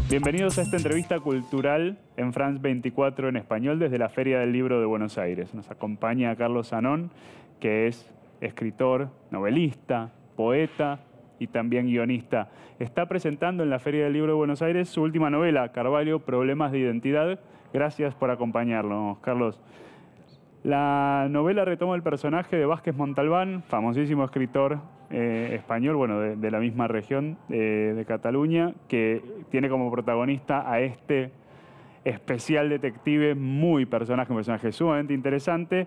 Bienvenidos a esta entrevista cultural en France 24 en español desde la Feria del Libro de Buenos Aires. Nos acompaña Carlos Zanón, que es escritor, novelista, poeta y también guionista. Está presentando en la Feria del Libro de Buenos Aires su última novela, Carvalho, Problemas de Identidad. Gracias por acompañarnos, Carlos. La novela retoma el personaje de Vázquez Montalbán, famosísimo escritor español, bueno, de la misma región de Cataluña, que tiene como protagonista a este especial detective, un personaje sumamente interesante,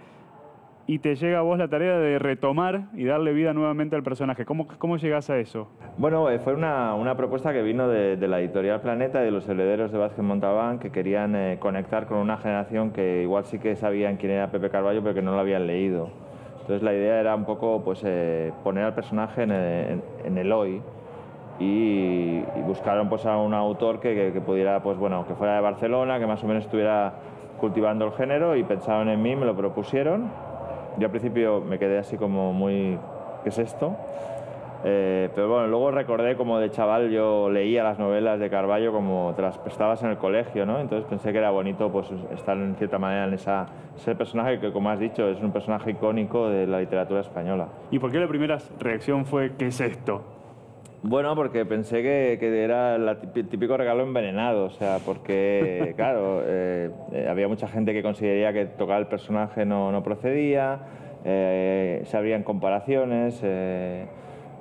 y te llega a vos la tarea de retomar y darle vida nuevamente al personaje. ¿Cómo llegás a eso? Bueno, fue una propuesta que vino de la editorial Planeta y de los herederos de Vázquez Montalbán, que querían conectar con una generación que igual sí que sabían quién era Pepe Carvalho, pero que no lo habían leído. Entonces la idea era un poco pues, poner al personaje en el hoy y buscaron pues, a un autor que pudiera, pues, bueno, que fuera de Barcelona, que más o menos estuviera cultivando el género, y pensaron en mí, me lo propusieron. Yo al principio me quedé así como muy... ¿qué es esto? Pero bueno, luego recordé como de chaval yo leía las novelas de Carvalho como te las prestabas en el colegio, ¿no? Entonces pensé que era bonito pues, estar en cierta manera en ese personaje que, como has dicho, es un personaje icónico de la literatura española. ¿Y por qué la primera reacción fue ¿qué es esto? Bueno, porque pensé que era el típico regalo envenenado, o sea, porque, claro, había mucha gente que consideraría que tocar el personaje no procedía, se abrían comparaciones.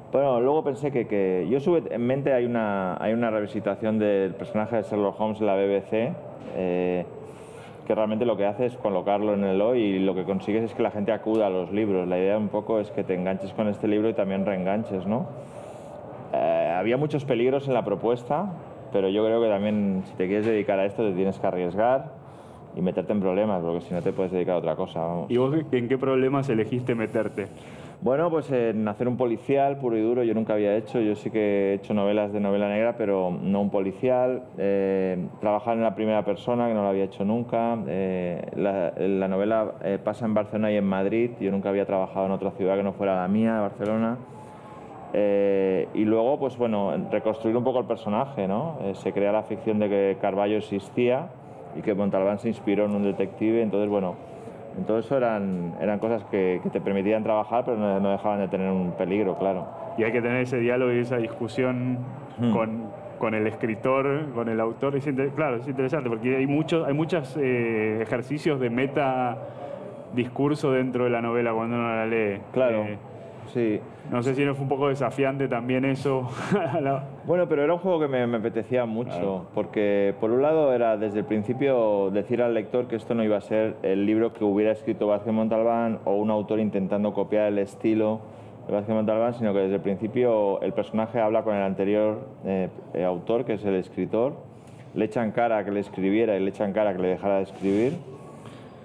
Bueno, luego pensé que yo sube en mente hay una revisitación del personaje de Sherlock Holmes en la BBC, que realmente lo que hace es colocarlo en el hoy, y lo que consigues es que la gente acuda a los libros. La idea un poco es que te enganches con este libro y también reenganches, ¿no? Había muchos peligros en la propuesta, pero yo creo que también si te quieres dedicar a esto te tienes que arriesgar y meterte en problemas, porque si no te puedes dedicar a otra cosa, vamos. ¿Y vos en qué problemas elegiste meterte? Bueno, pues en hacer un policial puro y duro yo nunca había hecho. Yo sí que he hecho novelas de novela negra, pero no un policial. Trabajar en la primera persona, que no lo había hecho nunca. La novela pasa en Barcelona y en Madrid. Yo nunca había trabajado en otra ciudad que no fuera la mía, Barcelona. Y luego, pues bueno, reconstruir un poco el personaje, ¿no? Se crea la ficción de que Carvalho existía y que Montalbán se inspiró en un detective. Entonces, bueno, en todo eso eran cosas que te permitían trabajar, pero no dejaban de tener un peligro, claro. Y hay que tener ese diálogo y esa discusión con el escritor, con el autor. Claro, es interesante porque hay muchos ejercicios de meta discurso dentro de la novela cuando uno la lee. Claro, sí. No sé si no fue un poco desafiante también eso. Bueno, pero era un juego que me apetecía mucho, claro. Porque por un lado era desde el principio decir al lector que esto no iba a ser el libro que hubiera escrito Vázquez Montalbán o un autor intentando copiar el estilo de Vázquez Montalbán, sino que desde el principio el personaje habla con el anterior autor, que es el escritor, le echan cara a que le escribiera y le echan cara a que le dejara de escribir.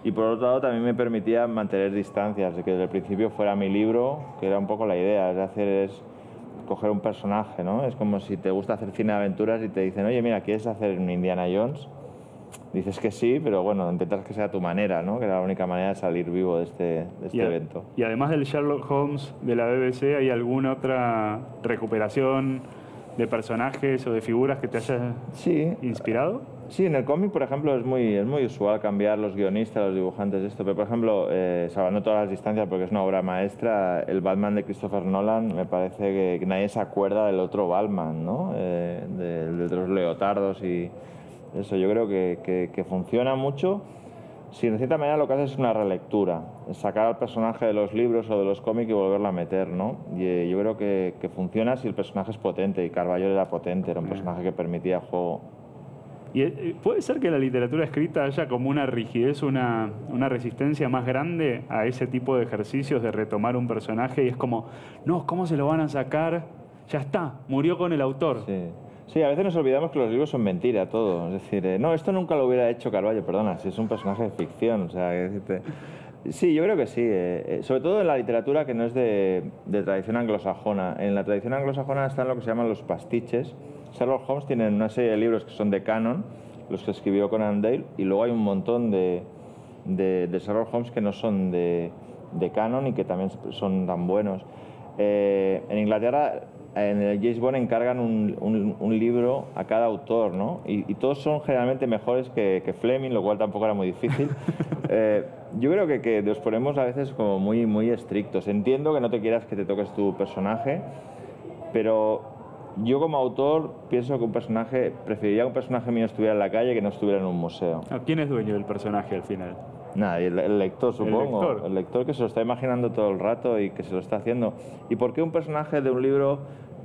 Y por otro lado también me permitía mantener distancias, de que desde el principio fuera mi libro, que era un poco la idea, es coger un personaje, ¿no? Es como si te gusta hacer cine de aventuras y te dicen, oye, mira, ¿quieres hacer un Indiana Jones? Dices que sí, pero bueno, intentas que sea tu manera, ¿no? Que era la única manera de salir vivo de este evento. Y además del Sherlock Holmes de la BBC, ¿hay alguna otra recuperación de personajes o de figuras que te haya inspirado? Sí, en el cómic, por ejemplo, es muy usual cambiar los guionistas, los dibujantes de esto, pero por ejemplo, salvando todas las distancias porque es una obra maestra, el Batman de Christopher Nolan, me parece que nadie se acuerda del otro Batman, ¿no? De los leotardos y eso. Yo creo que funciona mucho. Si de cierta manera lo que hace es una relectura, es sacar al personaje de los libros o de los cómics y volverlo a meter, ¿no? Y yo creo que funciona si el personaje es potente, y Carvalho era potente, era un personaje que permitía juego. ¿Y puede ser que la literatura escrita haya como una rigidez, una resistencia más grande a ese tipo de ejercicios de retomar un personaje y es como, no, ¿cómo se lo van a sacar? Ya está, murió con el autor. Sí, a veces nos olvidamos que los libros son mentira, todo. Es decir, no, esto nunca lo hubiera hecho Carvalho, perdona, si es un personaje de ficción, o sea, sí, yo creo que sí, sobre todo en la literatura que no es de tradición anglosajona. En la tradición anglosajona están lo que se llaman los pastiches. Sherlock Holmes tiene una serie de libros que son de canon, los que escribió Conan Doyle, y luego hay un montón de Sherlock Holmes que no son de canon y que también son tan buenos. En Inglaterra en el James Bond encargan un libro a cada autor, ¿no? Y todos son generalmente mejores que Fleming, lo cual tampoco era muy difícil. Yo creo que nos ponemos a veces como muy estrictos. Entiendo que no te quieras que te toques tu personaje, pero yo como autor pienso que preferiría que un personaje mío estuviera en la calle que no estuviera en un museo. ¿Quién es dueño del personaje al final? Nada, el lector, supongo. El lector que se lo está imaginando todo el rato y que se lo está haciendo. ¿Y por qué un personaje de un libro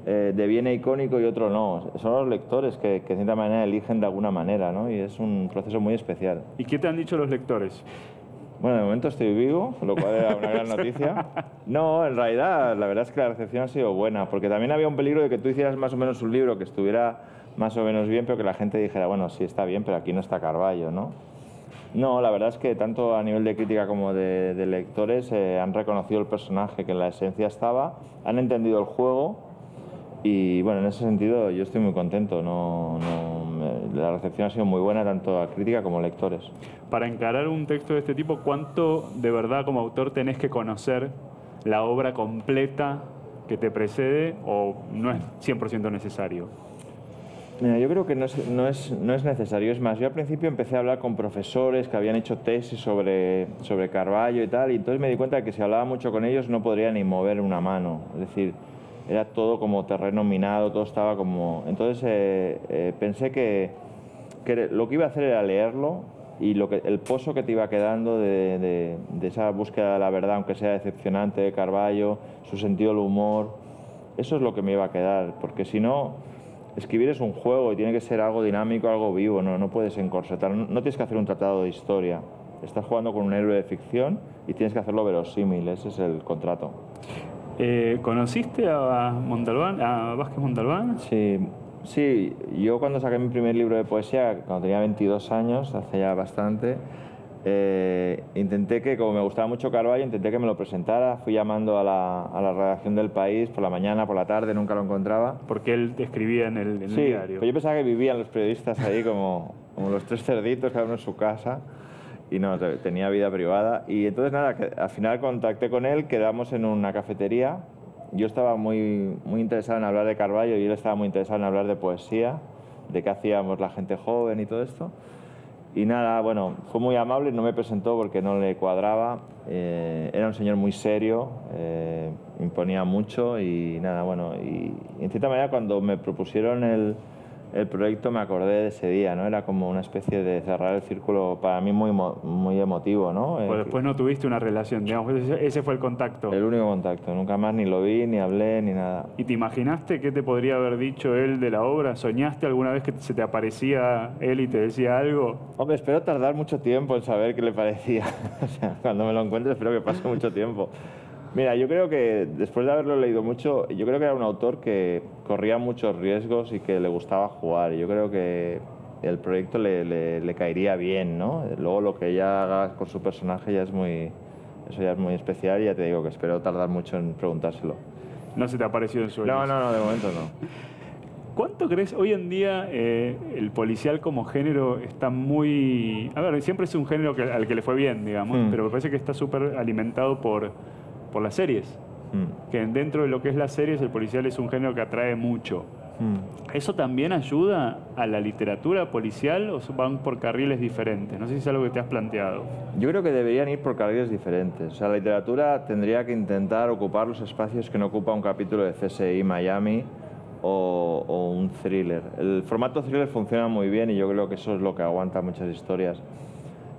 deviene icónico y otro no? Son los lectores que de cierta manera eligen de alguna manera, ¿no? Y es un proceso muy especial. ¿Y qué te han dicho los lectores? Bueno, de momento estoy vivo, lo cual era una gran noticia. No, en realidad, la verdad es que la recepción ha sido buena, porque también había un peligro de que tú hicieras más o menos un libro que estuviera más o menos bien, pero que la gente dijera, bueno, sí está bien, pero aquí no está Carballo, ¿no? No, la verdad es que tanto a nivel de crítica como de lectores han reconocido el personaje que en la esencia estaba, han entendido el juego y bueno, en ese sentido yo estoy muy contento. La recepción ha sido muy buena tanto a crítica como a lectores. Para encarar un texto de este tipo, ¿cuánto de verdad como autor tenés que conocer la obra completa que te precede o no es 100% necesario? Mira, yo creo que no es necesario. Es más, yo al principio empecé a hablar con profesores que habían hecho tesis sobre Carballo y tal, y entonces me di cuenta de que si hablaba mucho con ellos no podría ni mover una mano. Es decir, era todo como terreno minado, todo estaba como... Entonces pensé que lo que iba a hacer era leerlo y el pozo que te iba quedando de esa búsqueda de la verdad, aunque sea decepcionante, de Carballo, su sentido del humor, eso es lo que me iba a quedar, porque si no, escribir es un juego y tiene que ser algo dinámico, algo vivo, no puedes encorsetar, no tienes que hacer un tratado de historia, estás jugando con un héroe de ficción y tienes que hacerlo verosímil, ese es el contrato. ¿Conociste a Montalbán, a Vázquez Montalbán? Sí, yo cuando saqué mi primer libro de poesía, cuando tenía 22 años, hace ya bastante, intenté que, como me gustaba mucho Carballo, intenté que me lo presentara. Fui llamando a la redacción del País por la mañana, por la tarde, nunca lo encontraba. Porque él te escribía en el diario. Pues yo pensaba que vivían los periodistas ahí como los tres cerditos, cada uno en su casa. Y no, tenía vida privada. Y entonces nada, al final contacté con él, quedamos en una cafetería. Yo estaba muy interesado en hablar de Carballo y él estaba muy interesado en hablar de poesía, de qué hacíamos la gente joven y todo esto. Y nada, bueno, fue muy amable, no me presentó porque no le cuadraba. Era un señor muy serio, imponía mucho y nada, bueno. Y en cierta manera cuando me propusieron el proyecto me acordé de ese día, ¿no? Era como una especie de cerrar el círculo para mí muy emotivo, ¿no? Pues después no tuviste una relación, digamos, ese fue el contacto. El único contacto, nunca más ni lo vi, ni hablé, ni nada. ¿Y te imaginaste qué te podría haber dicho él de la obra? ¿Soñaste alguna vez que se te aparecía él y te decía algo? Hombre, espero tardar mucho tiempo en saber qué le parecía. O sea, cuando me lo encuentre espero que pase mucho tiempo. Mira, yo creo que después de haberlo leído mucho, yo creo que era un autor que corría muchos riesgos y que le gustaba jugar. Yo creo que el proyecto le caería bien, ¿no? Luego lo que ella haga con su personaje eso ya es muy especial y ya te digo que espero tardar mucho en preguntárselo. ¿No se te ha parecido en sueños? No, de momento no. ¿Cuánto crees hoy en día el policial como género está muy... A ver, siempre es un género al que le fue bien, digamos, pero me parece que está súper alimentado por las series. Que dentro de lo que es las series, el policial es un género que atrae mucho. ¿Eso también ayuda a la literatura policial o van por carriles diferentes? No sé si es algo que te has planteado. Yo creo que deberían ir por carriles diferentes. O sea, la literatura tendría que intentar ocupar los espacios que no ocupa un capítulo de CSI Miami o un thriller. El formato thriller funciona muy bien y yo creo que eso es lo que aguanta muchas historias.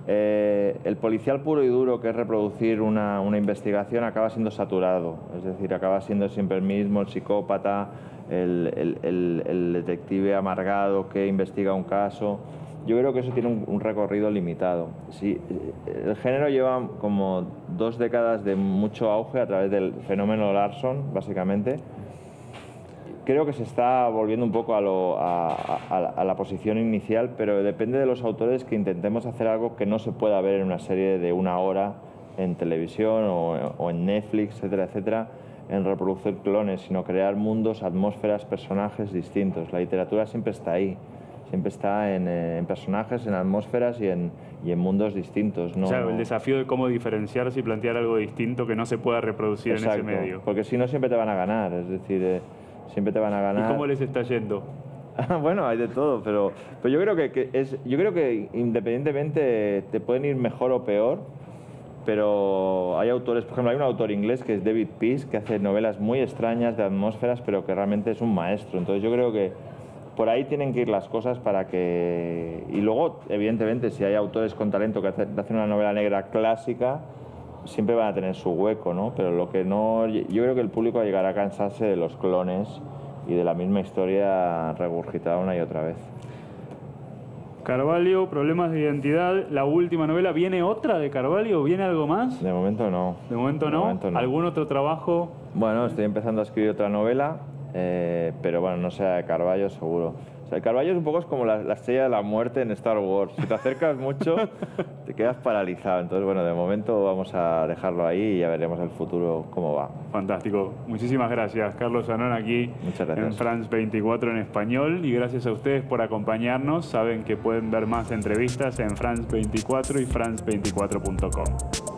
El policial puro y duro, que es reproducir una investigación, acaba siendo saturado. Es decir, acaba siendo siempre el mismo, el psicópata, el detective amargado que investiga un caso. Yo creo que eso tiene un recorrido limitado. Sí, el género lleva como 2 décadas de mucho auge a través del fenómeno Larson, básicamente. Creo que se está volviendo un poco a la posición inicial, pero depende de los autores que intentemos hacer algo que no se pueda ver en una serie de 1 hora en televisión o en Netflix, etcétera, etcétera, en reproducir clones, sino crear mundos, atmósferas, personajes distintos. La literatura siempre está ahí, siempre está en personajes, en atmósferas y en mundos distintos. ¿No? Claro, el desafío de cómo diferenciarse y plantear algo distinto que no se pueda reproducir. Exacto, en ese medio. Porque si no siempre te van a ganar, es decir... siempre te van a ganar. ¿Y cómo les está yendo? Bueno, hay de todo, pero yo creo yo creo que independientemente te pueden ir mejor o peor, pero hay autores, por ejemplo, hay un autor inglés que es David Peace, que hace novelas muy extrañas de atmósferas, pero que realmente es un maestro. Entonces yo creo que por ahí tienen que ir las cosas para que... Y luego, evidentemente, si hay autores con talento que hacen una novela negra clásica, siempre van a tener su hueco, ¿no? Pero lo que no... Yo creo que el público llegará a cansarse de los clones y de la misma historia regurgitada una y otra vez. Carvalho, Problemas de Identidad, la última novela. ¿Viene otra de Carvalho? ¿Viene algo más? De momento no. ¿De momento no? ¿Algún otro trabajo? Bueno, estoy empezando a escribir otra novela, pero bueno, no sea de Carvalho seguro. O sea, Carvalho es un poco como la estrella de la muerte en Star Wars. Si te acercas mucho, te quedas paralizado. Entonces, bueno, de momento vamos a dejarlo ahí y ya veremos el futuro cómo va. Fantástico. Muchísimas gracias, Carlos Zanón, aquí en France 24 en español. Y gracias a ustedes por acompañarnos. Saben que pueden ver más entrevistas en France 24 y france24.com.